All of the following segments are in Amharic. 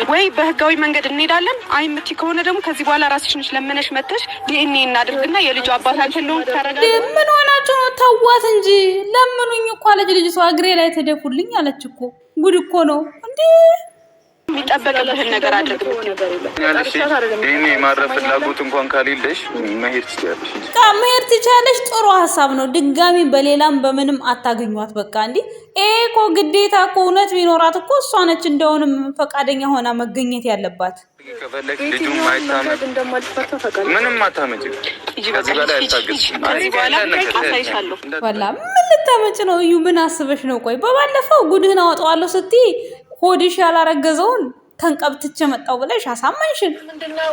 ወይ በህጋዊ መንገድ እንሄዳለን። አይ ምት ከሆነ ደግሞ ከዚህ በኋላ ራስሽን ለምነሽ መተሽ ዲኤንኤ እናድርግና የልጁ አባታችን ነው ታረጋ። ምን ሆናችሁ ነው? ተዋት እንጂ ለምኑኝ እኮ አለች ልጅቷ። እግሬ ላይ ተደፉልኝ አለች እኮ። ጉድ እኮ ነው እንዴ! የሚጠበቅብህን ነገር አድርግ። እኔ ማረፍ ፍላጎት እንኳን ካሌለሽ መሄድ ትችያለሽ። መሄድ ትችያለሽ። ጥሩ ሀሳብ ነው። ድጋሚ በሌላም በምንም አታገኟት። በቃ እንዴ እኮ ግዴታ እኮ እውነት ቢኖራት እኮ እሷ ነች እንደውንም ፈቃደኛ ሆና መገኘት ያለባት። ከፈለክ ልጁ ማይታመጥ ምንም አታመጭ። ከዚህ በላይ አታገኝም። ከዚህ በኋላ አሳይሻለሁ። ወላ ምን ልታመጭ ነው? እዩ ምን አስበሽ ነው? ቆይ በባለፈው ጉድህን አወጣዋለሁ ስትይ ሆድሽ ያላረገዘውን ተንቀብትቼ መጣው ብለሽ አሳመንሽን። ምንድነው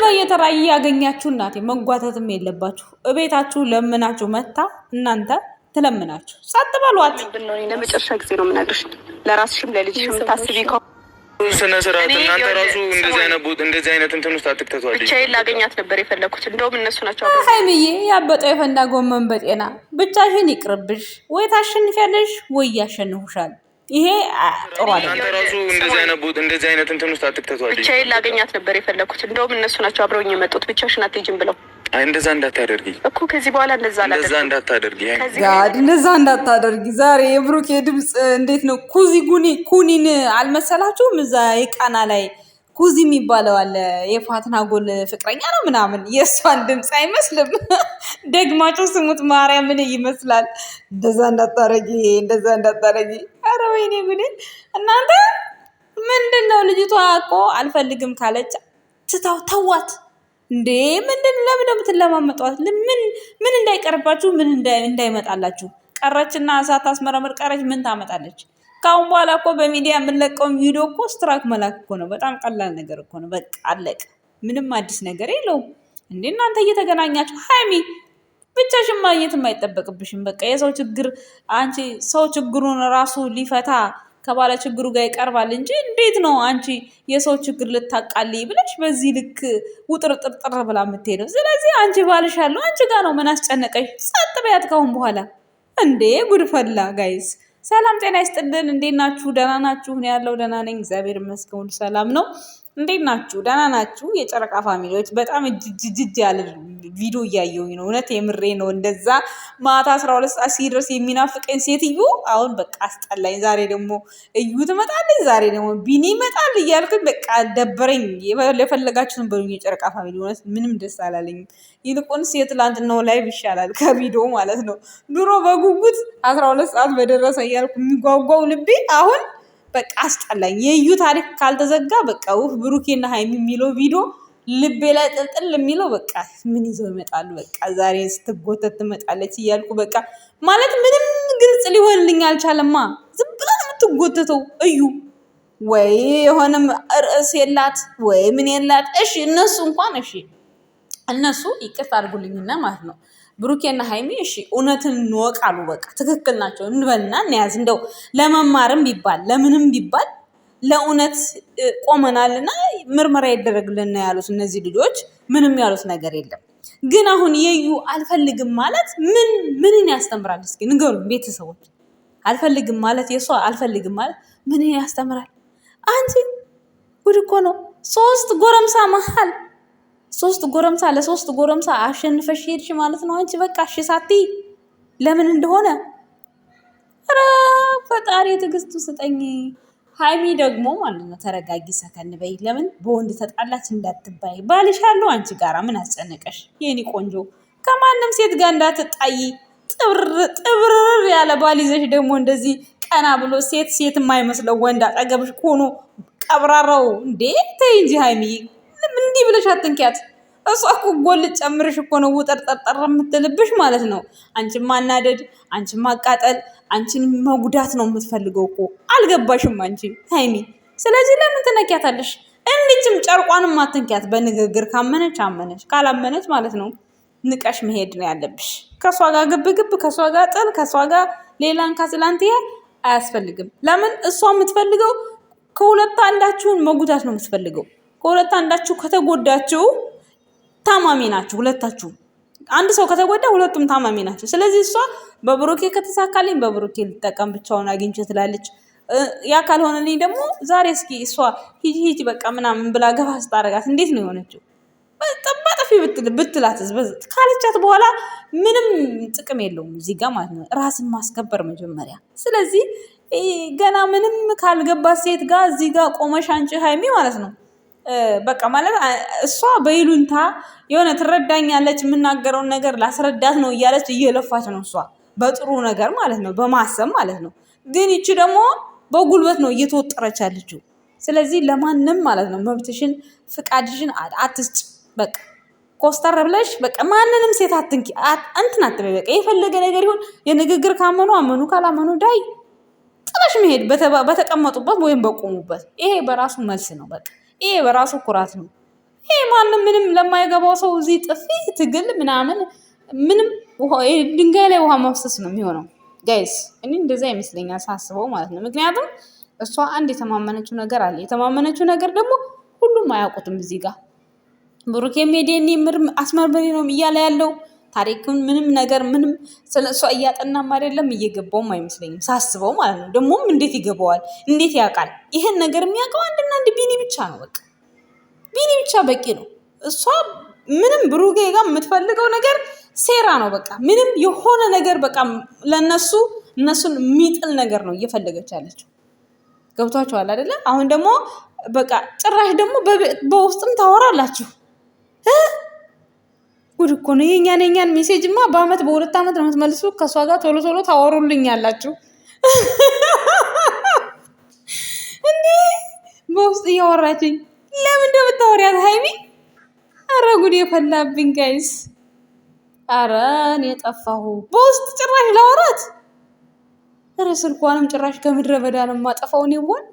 በየተራ ያገኛችሁ እናቴ መጓተትም የለባችሁ። እቤታችሁ ለምናችሁ መታ እናንተ ትለምናችሁ ጸጥ በሏት። ለመጨረሻ ጊዜ ነው የምነግርሽ። ለራስሽም ለልጅሽም ታስቢ ስነ ስርዓት እናንተ ራሱ እንደዚህ አይነት እንትን ውስጥ አትክተቷል። ብቻዬን ላገኛት ነበር የፈለኩት። እንደውም እነሱ ናቸው ሀይሚዬ ያበጠው የፈንዳ ጎመን በጤና ብቻሽን ይቅርብሽ። ወይ ታሸንፊያለሽ ወይ ያሸንፉሻል። ይሄ ጥሩ አይደለም። እናንተ ራሱ እንደዚህ አይነት እንትን ውስጥ አትክተቷል። ብቻዬን ላገኛት ነበር የፈለኩት። እንደውም እነሱ ናቸው አብረውኝ የመጡት። ብቻሽን አትሄጂም ብለው አይ እንደዛ እንዳታደርጊ እኮ ከዚህ በኋላ እንደዛ እንዳታደርጊ ጋድ እንደዛ እንዳታደርጊ። ዛሬ የብሩክ ድምጽ እንዴት ነው? ኩኒን አልመሰላችሁም? እዛ የቃና ላይ ኩዚ የሚባለው አለ የፋትና ጎል ፍቅረኛ ነው ምናምን። የእሷን ድምጽ አይመስልም? ደግማችሁ ስሙት። ማርያምን ይመስላል። እንደዛ እንዳታረጊ። ኧረ ወይኔ ጉዴ! እናንተ ምንድነው? ልጅቷ እኮ አልፈልግም ካለች ተዋት እንዴ! ምንድን ለምን የምትለማመጧት? ምን እንዳይቀርባችሁ ምን እንዳይመጣላችሁ? ቀረችና እሳት አስመረምር ቀረች። ምን ታመጣለች? ካሁን በኋላ እኮ በሚዲያ የምንለቀውን ቪዲዮ እኮ ስትራክ መላክ እኮ ነው። በጣም ቀላል ነገር እኮ ነው። በቃ አለቀ። ምንም አዲስ ነገር የለውም። እንዴ እናንተ እየተገናኛችሁ ሀይሚ ብቻሽን ማግኘትም አይጠበቅብሽም። በቃ የሰው ችግር አንቺ ሰው ችግሩን ራሱ ሊፈታ ከባለ ችግሩ ጋር ይቀርባል እንጂ እንዴት ነው አንቺ የሰው ችግር ልታቃልይ ብለሽ በዚህ ልክ ውጥርጥርጥር ብላ የምትሄደው? ስለዚህ አንቺ ባልሽ ያለው አንቺ ጋር ነው። ምን አስጨነቀሽ? ጸጥ በያት ካሁን በኋላ። እንዴ ጉድፈላ ጋይስ። ሰላም ጤና ይስጥልን። እንዴት ናችሁ? ደህና ናችሁ? እኔ ያለው ደህና ነኝ፣ እግዚአብሔር ይመስገን ሰላም ነው። እንዴት ናችሁ? ደህና ናችሁ? የጨረቃ ፋሚሊዎች በጣም እጅጅ ያለ ቪዲዮ እያየሁኝ ነው። እውነት የምሬ ነው። እንደዛ ማታ 12 ሰዓት ሲደርስ የሚናፍቀኝ ሴትዮ አሁን በቃ አስጠላኝ። ዛሬ ደግሞ እዩ ትመጣለች፣ ዛሬ ደግሞ ቢኒ ይመጣል እያልኩኝ በቃ ደበረኝ። የፈለጋችሁትን በሉኝ የጨረቃ ፋሚሊ። እውነት ምንም ደስ አላለኝም። ይልቁንስ የትላንትናው ላይቭ ይሻላል ከቪዲዮ ማለት ነው። ድሮ በጉጉት 12 ሰዓት በደረሰ እያልኩ የሚጓጓው ልቤ አሁን በቃ አስጠላኝ። የዩ ታሪክ ካልተዘጋ በቃ ብሩኬና ሀይሚ የሚለው ቪዲዮ ልቤ ላይ ጥልጥል የሚለው በቃ ምን ይዘው ይመጣሉ? በቃ ዛሬ ስትጎተት ትመጣለች እያልኩ በቃ ማለት ምንም ግልጽ ሊሆንልኝ አልቻለማ። ዝም ብላ የምትጎተተው እዩ። ወይ የሆነም ርዕስ የላት ወይ ምን የላት። እሺ እነሱ እንኳን እሺ እነሱ ይቅርታ አድርጉልኝና ማለት ነው ብሩኬና ሀይሚ እሺ እውነትን እንወቃሉ። በቃ ትክክል ናቸው እንበልና እንያዝ። እንደው ለመማርም ቢባል ለምንም ቢባል ለእውነት ቆመናልና ምርመራ ይደረግልና ያሉት እነዚህ ልጆች ምንም ያሉት ነገር የለም። ግን አሁን የዩ አልፈልግም ማለት ምንን ያስተምራል? እስኪ ንገሩኝ ቤተሰቦች። አልፈልግም ማለት የሷ አልፈልግም ማለት ምንን ያስተምራል? አንቺ ጉድ እኮ ነው። ሶስት ጎረምሳ መሀል ለሶስት ጎረምሳ አሸንፈሽ ሄድሽ ማለት ነው። አንቺ በቃ እሺ ሳትይ ለምን እንደሆነ ኧረ ፈጣሪ ትዕግስቱ ስጠኝ። ሀይሚ ደግሞ ማለት ነው ተረጋጊ፣ ሰከን በይ። ለምን በወንድ ተጣላች እንዳትባይ። ባልሽ ያለው አንቺ ጋራ ምን አስጨነቀሽ? የኔ ቆንጆ ከማንም ሴት ጋር እንዳትጣይ። ጥብርር ያለ ባል ይዘሽ ደግሞ እንደዚህ ቀና ብሎ ሴት የማይመስለው ወንድ አጠገብሽ ሆኖ ቀብራራው እንዴ! ተይ እንጂ ሀይሚ እንዲህ ብለሽ አትንኪያት። እሷ እኮ ጎል ጨምርሽ እኮ ነው ውጠርጠርጠር የምትልብሽ ማለት ነው። አንቺን ማናደድ፣ አንቺን ማቃጠል፣ አንቺን መጉዳት ነው የምትፈልገው እኮ። አልገባሽም አንቺ ሀይሚ። ስለዚህ ለምን ትነኪያታለሽ? እንድችም ጨርቋንም አትንኪያት። በንግግር ካመነች አመነች፣ ካላመነች ማለት ነው ንቀሽ መሄድ ነው ያለብሽ። ከሷ ጋር ግብግብ፣ ከሷ ጋር ጥል፣ ከሷ ጋር ሌላን ካስላንቲያ አያስፈልግም። ለምን እሷ የምትፈልገው ከሁለት አንዳችሁን መጉዳት ነው የምትፈልገው። ከሁለት አንዳችሁ ከተጎዳችሁ ታማሚ ናችሁ ሁለታችሁ። አንድ ሰው ከተጎዳ ሁለቱም ታማሚ ናቸው። ስለዚህ እሷ በብሩኬ ከተሳካልኝ በብሩኬ ልጠቀም ብቻውን አግኝቼ ትላለች። ያ ካልሆነልኝ ደግሞ ዛሬ እስኪ እሷ ሂጂ በቃ ምናምን ብላ ገፋ ስታረጋት እንዴት ነው የሆነችው? ጠባጠፊ ብትላት ካለቻት በኋላ ምንም ጥቅም የለውም እዚህ ጋር ማለት ነው። ራስን ማስከበር መጀመሪያ። ስለዚህ ገና ምንም ካልገባት ሴት ጋር እዚህ ጋር ቆመሽ አንቺ ሀይሚ ማለት ነው በቃ ማለት እሷ በይሉንታ የሆነ ትረዳኛለች፣ የምናገረውን ነገር ላስረዳት ነው እያለች እየለፋች ነው እሷ በጥሩ ነገር ማለት ነው፣ በማሰብ ማለት ነው። ግን ይቺ ደግሞ በጉልበት ነው እየተወጠረች ያለችው። ስለዚህ ለማንም ማለት ነው መብትሽን ፍቃድሽን አትስጭ። በቃ ኮስተር ብለሽ በቃ ማንንም ሴት አትንኪ፣ እንትን አትበይ። በቃ የፈለገ ነገር ይሁን የንግግር ካመኑ አመኑ፣ ካላመኑ ዳይ ጥለሽ መሄድ በተቀመጡበት ወይም በቆሙበት። ይሄ በራሱ መልስ ነው። በቃ ይሄ በራሱ ኩራት ነው። ይሄ ማንም ምንም ለማይገባው ሰው እዚህ ጥፊ ትግል ምናምን ምንም ድንጋይ ላይ ውሃ ማፍሰስ ነው የሚሆነው። ጋይስ እኔ እንደዛ ይመስለኛል ሳስበው ማለት ነው። ምክንያቱም እሷ አንድ የተማመነችው ነገር አለ። የተማመነችው ነገር ደግሞ ሁሉም አያውቁትም። እዚህ ጋር ብሩኬም ሄዴኒ ምርም አስመርመሪ ነው እያለ ያለው ታሪክን ምንም ነገር ምንም ስለ እሷ እያጠናም አይደለም እየገባውም አይመስለኝም ሳስበው ማለት ነው። ደግሞም እንዴት ይገባዋል? እንዴት ያውቃል? ይሄን ነገር የሚያውቀው አንድና አንድ ቢኒ ብቻ ነው። በቃ ቢኒ ብቻ በቂ ነው። እሷ ምንም ብሩኬ ጋር የምትፈልገው ነገር ሴራ ነው። በቃ ምንም የሆነ ነገር በቃ እነሱን የሚጥል ነገር ነው እየፈለገች ያለችው። ገብቷችኋል አይደለ? አሁን ደግሞ በቃ ጭራሽ ደግሞ በውስጥም ታወራላችሁ። ጉድ እኮ ነው። የኛን ሜሴጅማ በአመት በሁለት ዓመት ነው የምትመልሱ። ከእሷ ጋር ቶሎ ቶሎ ታወሩልኛላችሁ እንዴ! በውስጥ እያወራችኝ ለምን እንደምታወሪያት ሀይሚ? አረ ጉድ የፈላብኝ ጋይስ። አረ እኔ ጠፋሁ። በውስጥ ጭራሽ ላወራት። አረ ስልኳንም ጭራሽ ከምድረ በዳ ነው የማጠፋው። እኔ ብሆን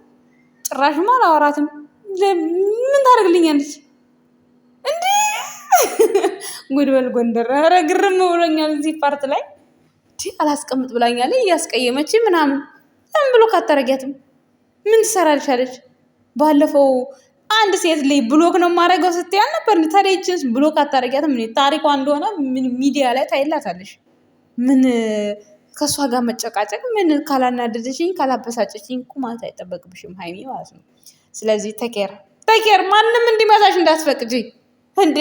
ጭራሽማ አላወራትም። ምን ታደርግልኛለች እንዴ? ጉድበል ጎንደር። ኧረ ግርም ብሎኛል እዚህ ፓርት ላይ አላስቀምጥ ብላኛለች እያስቀየመች ምናምን። ለምን ብሎክ አታረጊያትም? ምን ትሰራልሻለች? ባለፈው አንድ ሴት ላይ ብሎክ ነው የማደርገው ስትይ አልነበር? ታዲያ ይህችንስ ብሎክ አታረጊያትም? ታሪኳ እንደሆነ ሚዲያ ላይ ታይላታለሽ። ምን ከእሷ ጋር መጨቃጨቅ ምን ካላናደደችኝ ካላበሳጨችኝ እኮ ማለት አይጠበቅብሽም ሀይሚ ማለት ነው። ስለዚህ ተኬር ማንም እንዲመታሽ እንዳትፈቅጂ እንዴ!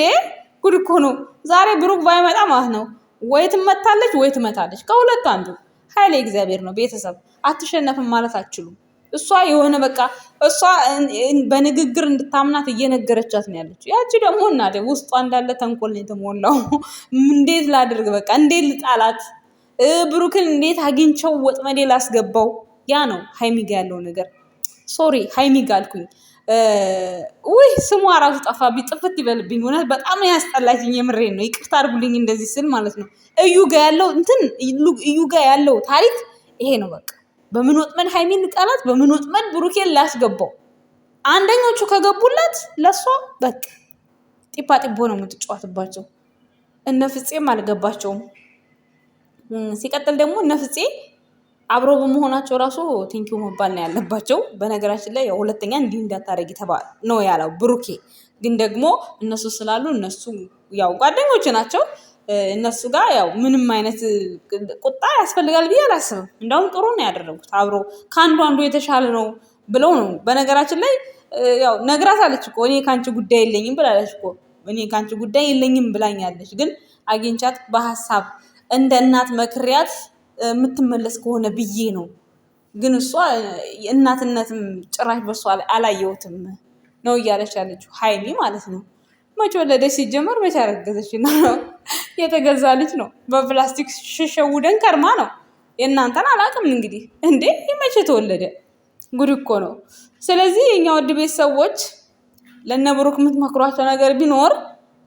ጉድ እኮ ነው። ዛሬ ብሩክ ባይመጣ ማለት ነው ወይ ትመታለች ወይ ትመታለች። ከሁለቱ አንዱ ኃይለ እግዚአብሔር ነው። ቤተሰብ አትሸነፍም ማለት አትችሉም። እሷ የሆነ በቃ እሷ በንግግር እንድታምናት እየነገረቻት ነው ያለችው። ያቺ ደግሞ እናቴ ውስጧ እንዳለ ተንኮል ነው የተሞላው። እንዴት ላድርግ በቃ እንዴት ልጣላት፣ ብሩክን እንዴት አግኝቸው ወጥመዴ ላስገባው። ያ ነው ሀይሚጋ ያለው ነገር። ሶሪ ሀይሚጋ አልኩኝ። ውይ ስሟ ራሱ ጠፋብኝ። ጥፍት ይበልብኝ። እውነት በጣም ነው ያስጠላችኝ። የምሬን ነው። ይቅርታ አድርጉልኝ እንደዚህ ስል ማለት ነው። እዩ ጋ ያለው ታሪክ ይሄ ነው በቃ። በምን ወጥመድ ሀይሚን ልጣላት፣ በምን ወጥመድ ብሩኬን ላስገባው። አንደኞቹ ከገቡላት ለሷ በቃ ጢባ ጢቦ ነው የምትጫወትባቸው። እነ ፍፄም አልገባቸውም። ሲቀጥል ደግሞ እነ ፍፄ አብሮ በመሆናቸው ራሱ ቴንኪው መባል ነው ያለባቸው። በነገራችን ላይ ሁለተኛ እንዲህ እንዳታረጊ ነው ያለው ብሩኬ። ግን ደግሞ እነሱ ስላሉ እነሱ ያው ጓደኞች ናቸው። እነሱ ጋር ያው ምንም አይነት ቁጣ ያስፈልጋል ብዬ አላስብም። እንዳውም ጥሩ ነው ያደረጉት። አብሮ ከአንዱ አንዱ የተሻለ ነው ብለው ነው። በነገራችን ላይ ያው ነግራታለች እኮ እኔ ከአንቺ ጉዳይ የለኝም ብላለች እኮ። እኔ ከአንቺ ጉዳይ የለኝም ብላኛለች። ግን አግኝቻት በሀሳብ እንደ እናት መክሪያት የምትመለስ ከሆነ ብዬ ነው። ግን እሷ እናትነትም ጭራሽ በሷ አላየሁትም ነው እያለች ያለችው ሀይሚ ማለት ነው። መቼ ወለደች ሲጀመር? መቼ አረገዘች? ነው የተገዛ ልጅ ነው። በፕላስቲክ ሽሸውደን ከርማ ነው። የእናንተን አላውቅም እንግዲህ። እንዴ መቼ ተወለደ? ጉድ እኮ ነው። ስለዚህ የኛ ውድ ቤተሰቦች ለነ ብሩክ የምትመክሯቸው ነገር ቢኖር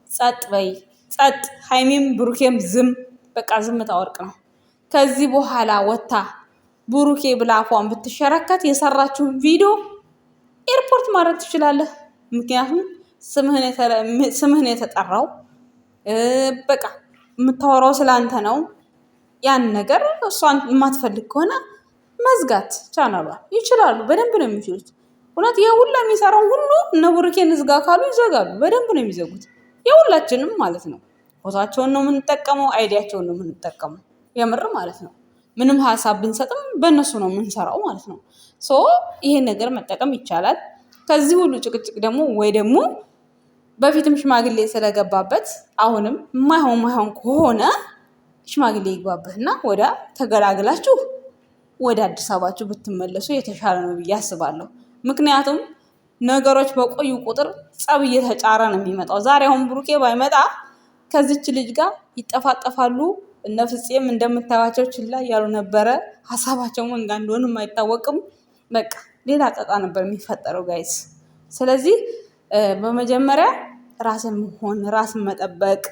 ጸጥ በይ፣ ጸጥ። ሀይሚም ብሩኬም ዝም፣ በቃ ዝምታ ወርቅ ነው። ከዚህ በኋላ ወታ ብሩኬ ብላ አፏን ብትሸረከት የሰራችውን ቪዲዮ ኤርፖርት ማድረግ ትችላለህ። ምክንያቱም ስምህን የተጠራው በቃ የምታወራው ስለአንተ ነው። ያን ነገር እሷን የማትፈልግ ከሆነ መዝጋት ቻናሏ ይችላሉ። በደንብ ነው የሚችሉት። እውነት የሁላ የሚሰራው ሁሉ እነ ብሩኬን ዝጋ ካሉ ይዘጋሉ። በደንብ ነው የሚዘጉት። የሁላችንም ማለት ነው። ቦታቸውን ነው የምንጠቀመው፣ አይዲያቸውን ነው የምንጠቀመው። የምር ማለት ነው። ምንም ሀሳብ ብንሰጥም በእነሱ ነው የምንሰራው ማለት ነው። ሶ ይሄን ነገር መጠቀም ይቻላል። ከዚህ ሁሉ ጭቅጭቅ ደግሞ ወይ ደግሞ በፊትም ሽማግሌ ስለገባበት አሁንም ማይሆን ከሆነ ሽማግሌ ይግባበትና ወደ ተገላግላችሁ ወደ አዲስ አበባችሁ ብትመለሱ የተሻለ ነው ብዬ አስባለሁ። ምክንያቱም ነገሮች በቆዩ ቁጥር ጸብ እየተጫረ ነው የሚመጣው። ዛሬ አሁን ብሩኬ ባይመጣ ከዚች ልጅ ጋር ይጠፋጠፋሉ። እነ ፍፄም እንደምታዩቸው ችላ እያሉ ነበረ። ሀሳባቸው ምን ጋር እንደሆነም አይታወቅም። በቃ ሌላ ጣጣ ነበር የሚፈጠረው ጋይስ። ስለዚህ በመጀመሪያ ራስን መሆን ራስን መጠበቅ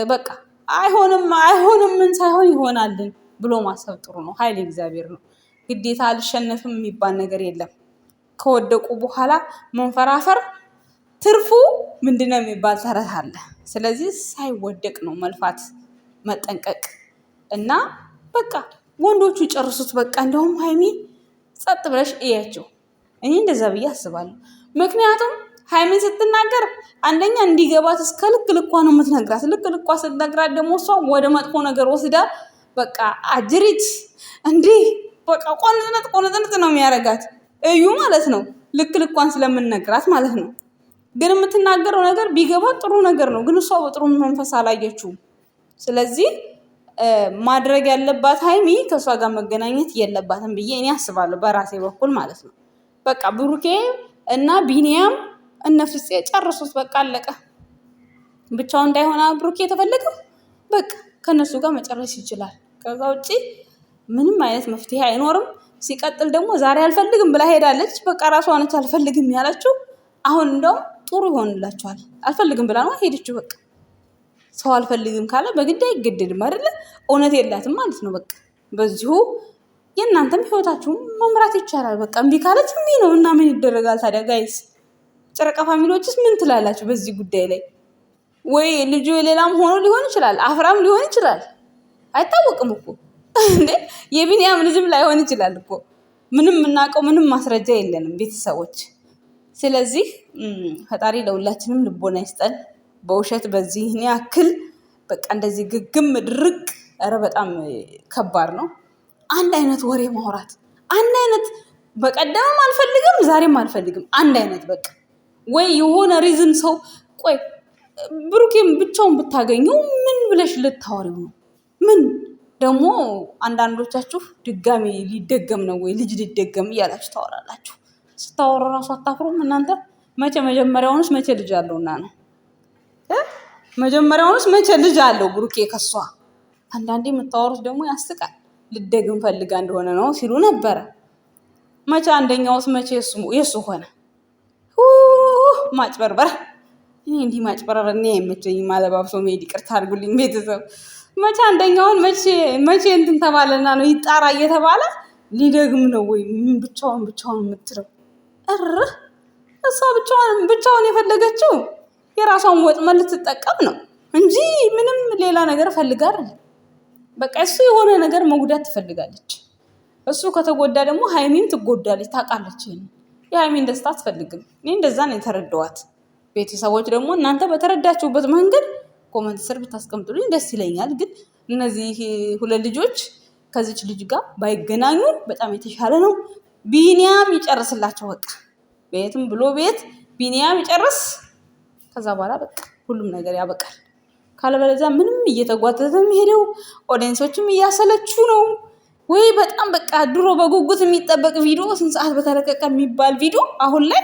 በቃ አይሆንም ምን ሳይሆን ይሆናልን ብሎ ማሰብ ጥሩ ነው። ኃይል እግዚአብሔር ነው። ግዴታ አልሸነፍም የሚባል ነገር የለም። ከወደቁ በኋላ መንፈራፈር ትርፉ ምንድነው የሚባል ተረት አለ። ስለዚህ ሳይወደቅ ነው መልፋት መጠንቀቅ እና በቃ ወንዶቹ ጨርሱት። በቃ እንደውም ሀይሚ ጸጥ ብለሽ እያቸው። እኔ እንደዛ ብዬ አስባለሁ። ምክንያቱም ሀይሚን ስትናገር አንደኛ እንዲገባት እስከ ልክ ልኳ ነው የምትነግራት። ልክ ልኳ ስትነግራት ደግሞ እሷ ወደ መጥፎ ነገር ወስዳ በቃ አጅሪት እንዲህ በቃ ቆንጥንጥ ነው የሚያደርጋት እዩ ማለት ነው። ልክ ልኳን ስለምንነግራት ማለት ነው። ግን የምትናገረው ነገር ቢገባት ጥሩ ነገር ነው። ግን እሷ በጥሩ መንፈስ አላየችውም። ስለዚህ ማድረግ ያለባት ሀይሚ ከእሷ ጋር መገናኘት የለባትም ብዬ እኔ አስባለሁ፣ በራሴ በኩል ማለት ነው። በቃ ብሩኬ እና ቢኒያም እነ ፍፄ ጨርሱት። በቃ አለቀ። ብቻውን እንዳይሆን ብሩኬ የተፈለገው በቃ ከነሱ ጋር መጨረስ ይችላል። ከዛ ውጭ ምንም አይነት መፍትሄ አይኖርም። ሲቀጥል ደግሞ ዛሬ አልፈልግም ብላ ሄዳለች። በቃ ራሷ ነች አልፈልግም ያለችው። አሁን እንደውም ጥሩ ይሆንላችኋል። አልፈልግም ብላ ነው ሄደችው። በቃ ሰው አልፈልግም ካለ በግድ አይገደድም አይደለ? እውነት የላትም ማለት ነው። በቃ በዚሁ የእናንተም ህይወታችሁን መምራት ይቻላል። በቃ እምቢ ካለች እምቢ ነው እና ምን ይደረጋል ታዲያ ጋይስ? ጨረቃ ፋሚሊዎችስ ምን ትላላችሁ በዚህ ጉዳይ ላይ? ወይ ልጁ የሌላም ሆኖ ሊሆን ይችላል፣ አፍራም ሊሆን ይችላል፣ አይታወቅም እኮ እንዴ። የቢኒያም ልጅም ላይሆን ይችላል እኮ። ምንም የምናውቀው ምንም ማስረጃ የለንም ቤተሰቦች። ስለዚህ ፈጣሪ ለሁላችንም ልቦና ይስጠን። በውሸት በዚህ ያክል በቃ እንደዚህ ግግም ድርቅ፣ ኧረ በጣም ከባድ ነው። አንድ አይነት ወሬ ማውራት፣ አንድ አይነት በቀደምም አልፈልግም ዛሬም አልፈልግም፣ አንድ አይነት በቃ። ወይ የሆነ ሪዝን ሰው ቆይ ብሩኬም ብቻውን ብታገኘው ምን ብለሽ ልታወሪው ነው? ምን ደግሞ አንዳንዶቻችሁ ድጋሚ ሊደገም ነው ወይ ልጅ ሊደገም እያላችሁ ታወራላችሁ። ስታወሩ እራሱ አታፍሩም እናንተ? መቼ መጀመሪያውንስ መቼ ልጅ አለውና ነው? መጀመሪያውንስ መቼ ልጅ አለው ብሩኬ ከሷ? አንዳንዴ የምታወሩት ደግሞ ያስቃል። ልደግም ፈልጋ እንደሆነ ነው ሲሉ ነበረ። መቼ አንደኛውስ መቼ የሱ ሆነ? ማጭበርበር። እኔ እንዲህ ማጭበርበር እኔ አይመቸኝም። አለባብሶ መሄድ ይቅርታ አድርጉልኝ ቤተሰብ። መቼ አንደኛውን መቼ እንትን ተባለና ነው ይጣራ እየተባለ ሊደግም ነው ወይ? ብቻውን የምትለው እሷ ብቻውን የፈለገችው የራሷን ወጥመድ ልትጠቀም ነው እንጂ ምንም ሌላ ነገር ፈልጋ አይደለም። በቃ እሱ የሆነ ነገር መጉዳት ትፈልጋለች። እሱ ከተጎዳ ደግሞ ሀይሚም ትጎዳለች። ታውቃለች። የሀይሚን ደስታ አትፈልግም። እኔ እንደዛ ነው የተረዳኋት። ቤተሰቦች ደግሞ እናንተ በተረዳችሁበት መንገድ ኮመንት ስር ብታስቀምጡልኝ ደስ ይለኛል። ግን እነዚህ ሁለት ልጆች ከዚች ልጅ ጋር ባይገናኙ በጣም የተሻለ ነው። ቢኒያም ይጨርስላቸው። በቃ ቤትም ብሎ ቤት ቢኒያም ይጨርስ። ከዛ በኋላ በቃ ሁሉም ነገር ያበቃል። ካለበለዚያ ምንም እየተጓተተ የሚሄደው ኦዲየንሶችም እያሰለቹ ነው ወይ በጣም በቃ ድሮ በጉጉት የሚጠበቅ ቪዲዮ ስንት ሰዓት በተለቀቀ የሚባል ቪዲዮ አሁን ላይ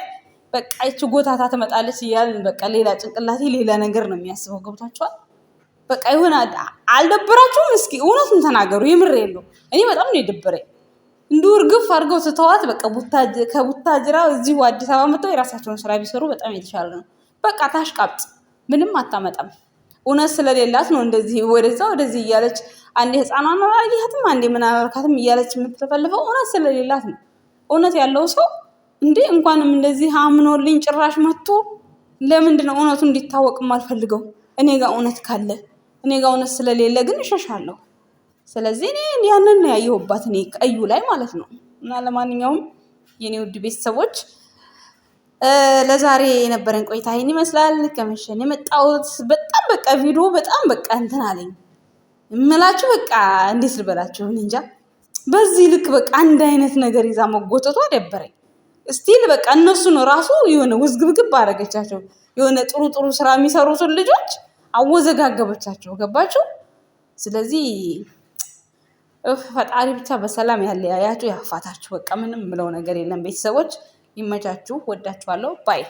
በቃ ይቺ ጎታታ ትመጣለች እያልን በቃ ሌላ ጭንቅላቴ ሌላ ነገር ነው የሚያስበው። ገብቷችኋል? በቃ ይሆን አልደበራችሁም? እስኪ እውነቱን ተናገሩ። የምር የለው እኔ በጣም ነው የደበረኝ። እንዲሁ እርግፍ አድርገው ትተዋት በቃ ከቡታጅራ እዚሁ አዲስ አበባ መጥተው የራሳቸውን ስራ ቢሰሩ በጣም የተሻለ ነው። በቃ ታሽቃብጥ፣ ምንም አታመጣም። እውነት ስለሌላት ነው እንደዚህ ወደዛ ወደዚህ እያለች አንዴ ህፃኗን አላየሃትም አንዴ ምን አላልካትም እያለች የምትፈልፈው እውነት ስለሌላት ነው። እውነት ያለው ሰው እንዴ እንኳንም እንደዚህ አምኖልኝ ጭራሽ መጥቶ ለምንድን ነው እውነቱ እንዲታወቅ የማልፈልገው? እኔ ጋር እውነት ካለ እኔ ጋር እውነት ስለሌለ ግን እሸሻለሁ። ስለዚህ እኔ ያንን ነው ያየሁባት እኔ ቀዩ ላይ ማለት ነው። እና ለማንኛውም የኔ ውድ ቤተሰቦች ለዛሬ የነበረን ቆይታ ይህን ይመስላል። ከመሸን የመጣሁት በጣም በቃ ቪዲዮ በጣም በቃ እንትን አለኝ እምላችሁ በቃ እንዴት ልበላችሁ እንጃ። በዚህ ልክ በቃ አንድ አይነት ነገር ይዛ መጎተቷ ደበረኝ። ስቲል በቃ እነሱ ነው ራሱ የሆነ ውዝግብግብ አደረገቻቸው። የሆነ ጥሩ ጥሩ ስራ የሚሰሩትን ልጆች አወዘጋገበቻቸው። ገባችሁ? ስለዚህ ፈጣሪ ብቻ በሰላም ያለያያችሁ ያፋታችሁ። በቃ ምንም ብለው ነገር የለም። ቤተሰቦች ይመቻችሁ። ወዳችኋለሁ። ባይ